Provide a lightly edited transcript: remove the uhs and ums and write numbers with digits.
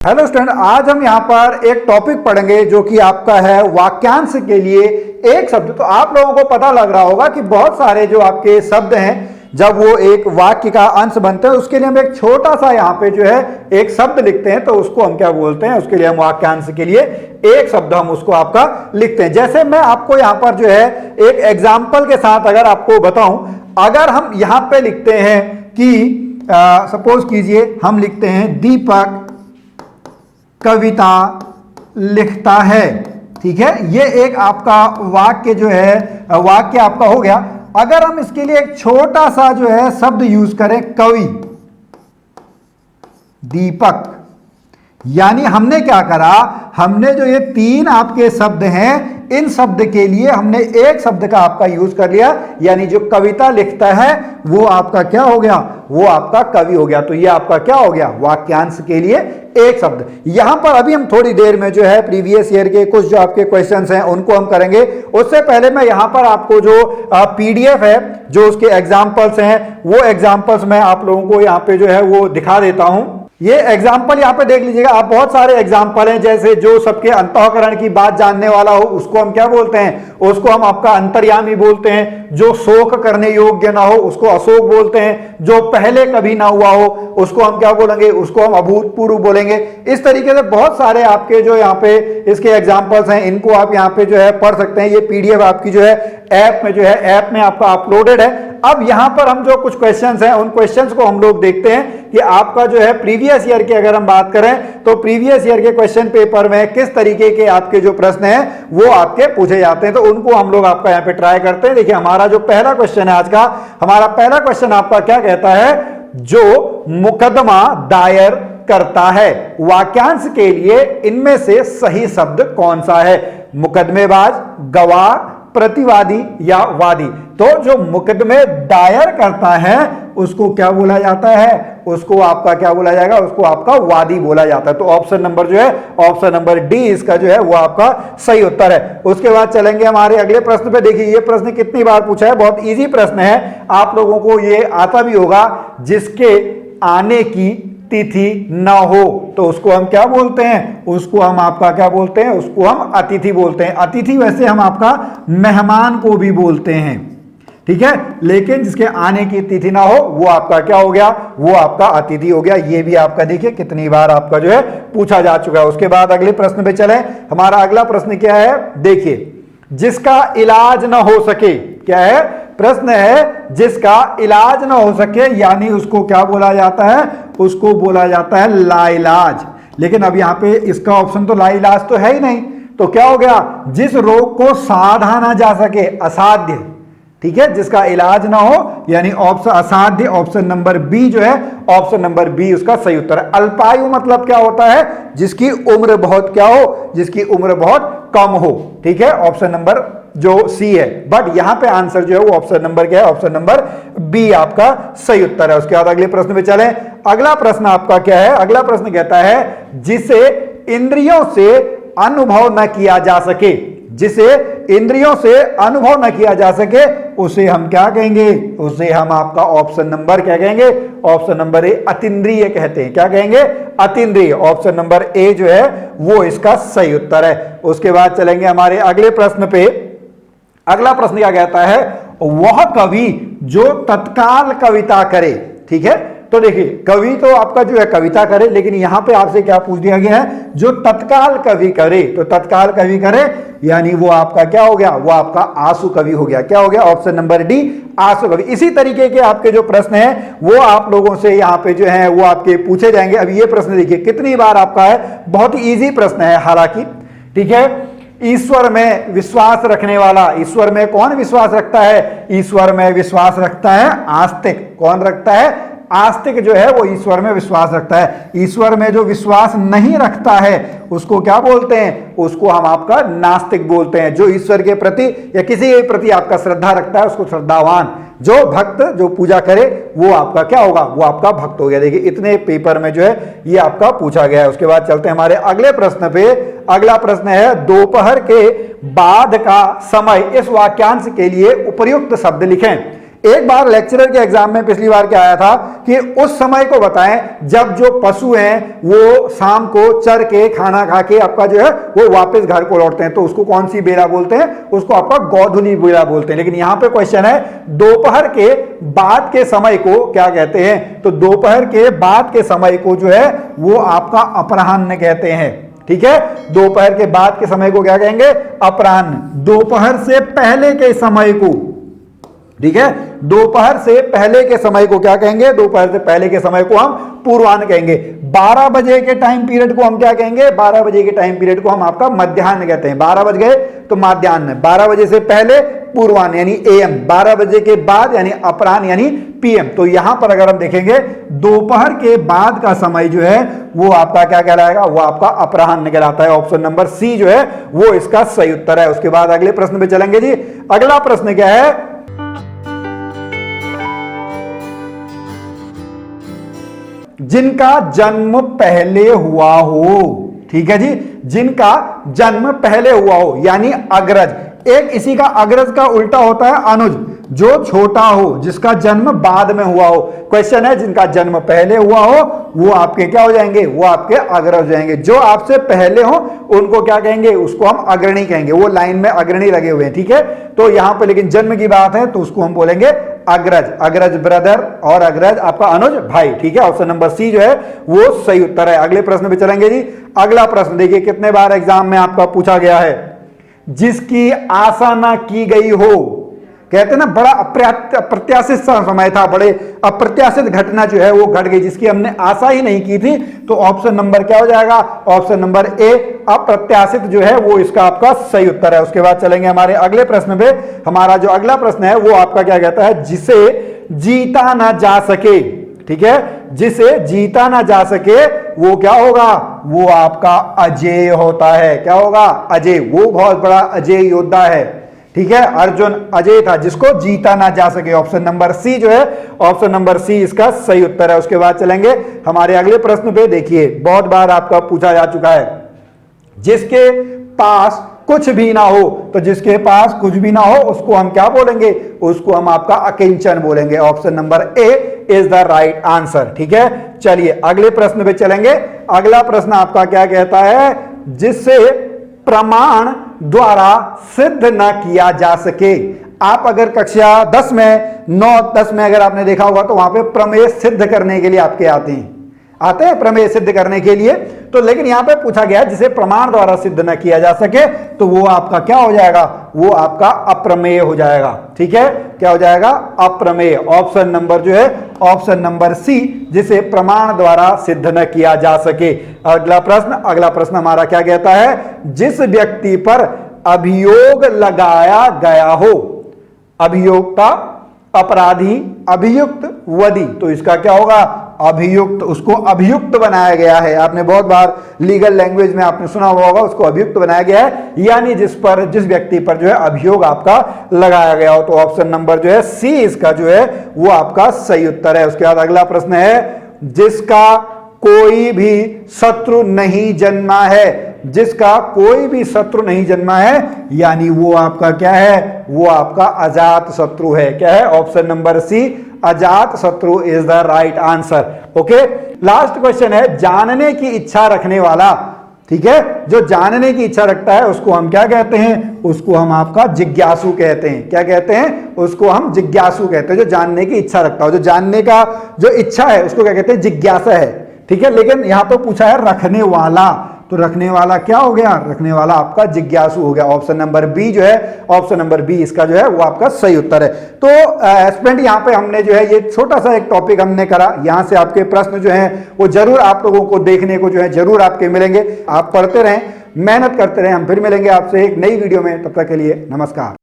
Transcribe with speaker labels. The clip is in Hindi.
Speaker 1: हेलो स्टूडेंट, आज हम यहाँ पर एक टॉपिक पढ़ेंगे जो कि आपका है वाक्यांश के लिए एक शब्द। तो आप लोगों को पता लग रहा होगा कि बहुत सारे जो आपके शब्द हैं जब वो एक वाक्य का अंश बनते हैं उसके लिए हम एक छोटा सा यहाँ पे जो है एक शब्द लिखते हैं, तो उसको हम क्या बोलते हैं, उसके लिए हम वाक्यांश के लिए एक शब्द हम उसको आपका लिखते हैं। जैसे मैं आपको यहाँ पर जो है एक एग्जाम्पल के साथ अगर आपको बताऊं, अगर हम यहाँ पे लिखते हैं कि सपोज कीजिए हम लिखते हैं दीपक कविता लिखता है, ठीक है। ये एक आपका वाक्य जो है वाक्य आपका हो गया। अगर हम इसके लिए एक छोटा सा जो है शब्द यूज करें कवि, दीपक, यानी हमने क्या करा, हमने जो ये तीन आपके शब्द हैं इन शब्द के लिए हमने एक शब्द का आपका यूज कर लिया, यानी जो कविता लिखता है वो आपका क्या हो गया, वो आपका कवि हो गया। तो ये आपका क्या हो गया, वाक्यांश के लिए एक शब्द। यहां पर अभी हम थोड़ी देर में जो है प्रीवियस ईयर के कुछ जो आपके क्वेश्चंस हैं उनको हम करेंगे। उससे पहले मैं यहां पर आपको जो पीडीएफ है, जो उसके एग्जाम्पल्स हैं, वो एग्जाम्पल्स मैं आप लोगों को यहाँ पे जो है वो दिखा देता हूं। ये एग्जाम्पल यहाँ पे देख लीजिएगा आप, बहुत सारे एग्जाम्पल हैं। जैसे जो सबके अंतःकरण की बात जानने वाला हो उसको हम क्या बोलते हैं, उसको हम आपका अंतर्यामी बोलते हैं। जो शोक करने योग्य ना हो उसको अशोक बोलते हैं। जो पहले कभी ना हुआ हो उसको हम क्या बोलेंगे, उसको हम अभूतपूर्व बोलेंगे। इस तरीके से बहुत सारे आपके जो यहाँ पे इसके एग्जाम्पल्स हैं, इनको आप यहाँ पे जो है पढ़ सकते हैं। ये पीडीएफ आपकी जो है ऐप में जो है ऐप में आपका अपलोडेड है। अब यहां पर हम जो कुछ क्वेश्चंस हैं उन क्वेश्चंस को हम लोग देखते हैं कि आपका जो है प्रीवियस ईयर की अगर हम बात करें तो प्रीवियस ईयर के क्वेश्चन पेपर में किस तरीके के आपके जो प्रश्न हैं वो आपके पूछे जाते हैं, तो उनको हम लोग आपका यहाँ पे ट्राई करते हैं। देखिए हमारा जो पहला क्वेश्चन है आज का, हमारा पहला क्वेश्चन आपका क्या कहता है, जो मुकदमा दायर करता है वाक्यांश के लिए इनमें से सही शब्द कौन सा है, मुकदमेबाज, गवाह, प्रतिवादी या वादी। तो जो मुकदमे दायर करता है उसको क्या बोला जाता है, उसको आपका क्या बोला जाएगा, उसको आपका वादी बोला जाता है। तो ऑप्शन नंबर जो है, ऑप्शन नंबर डी इसका जो है वो आपका सही उत्तर है। उसके बाद चलेंगे हमारे अगले प्रश्न पे। देखिए ये प्रश्न कितनी बार पूछा है, बहुत इजी प्रश्न है, आप लोगों को ये आता भी होगा। जिसके आने की तिथि न हो तो उसको हम क्या बोलते हैं, उसको हम आपका क्या बोलते हैं, उसको हम अतिथि बोलते हैं। अतिथि वैसे हम आपका मेहमान को भी बोलते हैं, ठीक है, लेकिन जिसके आने की तिथि ना हो वो आपका क्या हो गया, वो आपका अतिथि हो गया। ये भी आपका देखिए कितनी बार आपका जो है पूछा जा चुका है। उसके बाद अगले प्रश्न पे चले। हमारा अगला प्रश्न क्या है, देखिए जिसका इलाज ना हो सके, क्या है प्रश्न है, जिसका इलाज ना हो सके यानी उसको क्या बोला जाता है, उसको बोला जाता है लाइलाज। लेकिन अब यहां पे इसका ऑप्शन तो लाइलाज तो है ही नहीं, तो क्या हो गया, जिस रोग को साधा ना जा सके, असाध्य, ठीक है, जिसका इलाज ना हो यानी ऑप्शन असाध्य, ऑप्शन नंबर बी जो है, ऑप्शन नंबर बी उसका सही उत्तर है। अल्पायु मतलब क्या होता है, जिसकी उम्र बहुत क्या हो, जिसकी उम्र बहुत कम हो, ठीक है, ऑप्शन नंबर जो सी है। बट यहां पे आंसर जो है वो ऑप्शन नंबर क्या है, ऑप्शन नंबर बी आपका सही उत्तर है। उसके बाद अगले प्रश्न पे चलें। अगला प्रश्न आपका क्या है, अगला प्रश्न कहता है जिसे इंद्रियों से अनुभव न किया जा सके, जिसे इंद्रियों से अनुभव न किया जा सके उसे हम क्या कहेंगे, उसे हम आपका ऑप्शन नंबर क्या कहेंगे, ऑप्शन नंबर ए अतींद्रिय कहते हैं। क्या कहेंगे, अतींद्रिय। ऑप्शन नंबर ए जो है वो इसका सही उत्तर है। उसके बाद चलेंगे हमारे अगले प्रश्न पे। अगला प्रश्न क्या कहता है, वह कवि जो तत्काल कविता करे, ठीक है। तो देखिए कवि तो आपका जो है कविता करे, लेकिन यहां पे आपसे क्या पूछ दिया गया है, जो तत्काल कवि करे। तो तत्काल कवि करे यानी वो आपका क्या हो गया, वो आपका आंसू कवि हो गया। क्या हो गया, ऑप्शन नंबर डी आंसू कवि। इसी तरीके के आपके जो प्रश्न हैं वो आप लोगों से यहाँ पे जो है वो आपके पूछे जाएंगे। अब ये प्रश्न देखिए कितनी बार आपका है, बहुत ही ईजी प्रश्न है हालांकि, ठीक है। ईश्वर में विश्वास रखने वाला, ईश्वर में कौन विश्वास रखता है, ईश्वर में विश्वास रखता है आस्तिक। कौन रखता है, आस्तिक जो है वो ईश्वर में विश्वास रखता है। ईश्वर में जो विश्वास नहीं रखता है उसको क्या बोलते हैं, उसको हम आपका नास्तिक बोलते हैं। जो ईश्वर के प्रति या किसी के प्रति आपका श्रद्धा रखता है उसको श्रद्धावान, जो भक्त जो पूजा करे वो आपका क्या होगा, वो आपका भक्त हो गया। देखिए इतने पेपर में जो है ये आपका पूछा गया है। उसके बाद चलते हैं हमारे अगले प्रश्न पे। अगला प्रश्न है दोपहर के बाद का समय इस वाक्यांश के लिए उपयुक्त शब्द लिखें। एक बार लेक्चरर के एग्जाम में पिछली बार क्या आया था कि उस समय को बताएं जब जो पशु हैं वो शाम को चर के खाना खा के आपका जो है वो वापस घर को लौटते हैं, तो उसको कौन सी बेला बोलते हैं? उसको आपका गोधूली बेला बोलते हैं। लेकिन यहां पे क्वेश्चन है दोपहर के बाद के समय को क्या कहते हैं? तो दोपहर के बाद के समय को जो है वो आपका अपराह्न कहते हैं। ठीक है, दोपहर के बाद के समय को क्या कहेंगे? अपराह्न। दोपहर से पहले के समय को, ठीक है, दोपहर से पहले के समय को क्या कहेंगे? दोपहर से पहले के समय को हम पूर्वाह्न कहेंगे। 12 बजे के टाइम पीरियड को हम क्या कहेंगे? 12 बजे के टाइम पीरियड को हम आपका मध्याह्न कहते हैं। 12 बज गए तो मध्याह्न, 12 बजे से पहले पूर्वाह्न यानी एएम, 12 बजे के बाद यानी अपराह्न यानी पीएम। तो यहां पर अगर हम देखेंगे दोपहर के बाद का समय जो है वो आपका क्या कहलाएगा? वो आपका अपराह्न कहलाता है। ऑप्शन नंबर सी जो है वो इसका सही उत्तर है। उसके बाद अगले प्रश्न पे चलेंगे जी। अगला प्रश्न क्या है? जिनका जन्म पहले हुआ हो। ठीक है जी, जिनका जन्म पहले हुआ हो यानी अग्रज। एक इसी का अग्रज का उल्टा होता है अनुज, जो छोटा हो, जिसका जन्म बाद में हुआ हो। क्वेश्चन है जिनका जन्म पहले हुआ हो वो आपके क्या हो जाएंगे? वो आपके अग्रज हो जाएंगे। जो आपसे पहले हो उनको क्या कहेंगे? उसको हम अग्रणी कहेंगे। वो लाइन में अग्रणी लगे हुए हैं। ठीक है, तो यहां पे लेकिन जन्म की बात है तो उसको हम बोलेंगे अग्रज। अग्रज ब्रदर और अग्रज आपका अनुज भाई। ठीक है, ऑप्शन नंबर सी जो है वो सही उत्तर है। अगले प्रश्न पे चलेंगे जी। अगला प्रश्न देखिए कितने बार एग्जाम में आपका पूछा गया है। जिसकी आशा ना की गई हो, कहते हैं ना बड़ा अप्रत्याशित समय था, बड़े अप्रत्याशित घटना जो है वो घट गई जिसकी हमने आशा ही नहीं की थी। तो ऑप्शन नंबर क्या हो जाएगा? ऑप्शन नंबर ए अप्रत्याशित जो है वो इसका आपका सही उत्तर है। उसके बाद चलेंगे हमारे अगले प्रश्न पे। हमारा जो अगला प्रश्न है वो आपका क्या कहता है? जिसे जीता ना जा सके। ठीक है, जिसे जीता ना जा सके वो क्या होगा? वो आपका अजेय होता है। क्या होगा? अजेय। वो बहुत बड़ा अजेय योद्धा है। ठीक है, अर्जुन अजेय था जिसको जीता ना जा सके। ऑप्शन नंबर सी जो है, ऑप्शन नंबर सी इसका सही उत्तर है। उसके बाद चलेंगे हमारे अगले प्रश्न पे। देखिए बहुत बार आपका पूछा जा चुका है, जिसके पास कुछ भी ना हो। तो जिसके पास कुछ भी ना हो उसको हम क्या बोलेंगे? उसको हम आपका अकिंचन बोलेंगे। Option number A is the right answer. ठीक है, चलिए अगले प्रश्न पे चलेंगे। अगला प्रश्न आपका क्या कहता है? जिससे प्रमाण द्वारा सिद्ध न किया जा सके। आप अगर कक्षा 10 में 9-10 में अगर आपने देखा होगा तो वहां पे प्रमेय सिद्ध करने के लिए आपके आते हैं प्रमेय सिद्ध करने के लिए। तो लेकिन यहां पे पूछा गया जिसे प्रमाण द्वारा सिद्ध न किया जा सके तो वो आपका क्या हो जाएगा? वो आपका अप्रमेय हो जाएगा। ठीक है, क्या हो जाएगा? अप्रमेय। ऑप्शन नंबर जो है ऑप्शन नंबर सी, जिसे प्रमाण द्वारा सिद्ध न किया जा सके। अगला प्रश्न हमारा क्या कहता है? जिस व्यक्ति पर अभियोग लगाया गया हो। अभियोक्ता, अपराधी, अभियुक्त, वदी। तो इसका क्या होगा? अभियुक्त। उसको अभियुक्त बनाया गया है। आपने बहुत बार लीगल लैंग्वेज में आपने सुना हुआ होगा, उसको अभियुक्त बनाया गया है यानी जिस व्यक्ति पर जो है अभियोग आपका लगाया गया हो। तो ऑप्शन नंबर जो है सी इसका जो है वो आपका सही उत्तर है। उसके बाद अगला प्रश्न है, जिसका कोई भी शत्रु नहीं जन्मा है। जिसका कोई भी शत्रु नहीं जन्मा है यानी वो आपका क्या है? वो आपका अजात शत्रु है। क्या है? ऑप्शन नंबर सी अजात शत्रु is the right answer. Okay, last question है, जानने की इच्छा रखने वाला। ठीक है, जो जानने की इच्छा रखता है उसको हम क्या कहते हैं? उसको हम आपका जिज्ञासु कहते हैं। क्या कहते हैं? उसको हम जिज्ञासु कहते हैं। जो जानने की इच्छा रखता हो, जो जानने का जो इच्छा है उसको क्या कहते हैं? जिज्ञासा है। ठीक है, लेकिन यहां पर पूछा है रखने वाला, तो रखने वाला क्या हो गया? रखने वाला आपका जिज्ञासु हो गया। ऑप्शन नंबर बी जो है, ऑप्शन नंबर बी इसका जो है वो आपका सही उत्तर है। तो स्टूडेंट यहाँ पे हमने जो है ये छोटा सा एक टॉपिक हमने करा। यहाँ से आपके प्रश्न जो हैं वो जरूर आप लोगों को देखने को जो है जरूर आपके मिलेंगे। आप पढ़ते रहें, मेहनत करते रहें। हम फिर मिलेंगे आपसे एक नई वीडियो में। तब तक के लिए नमस्कार।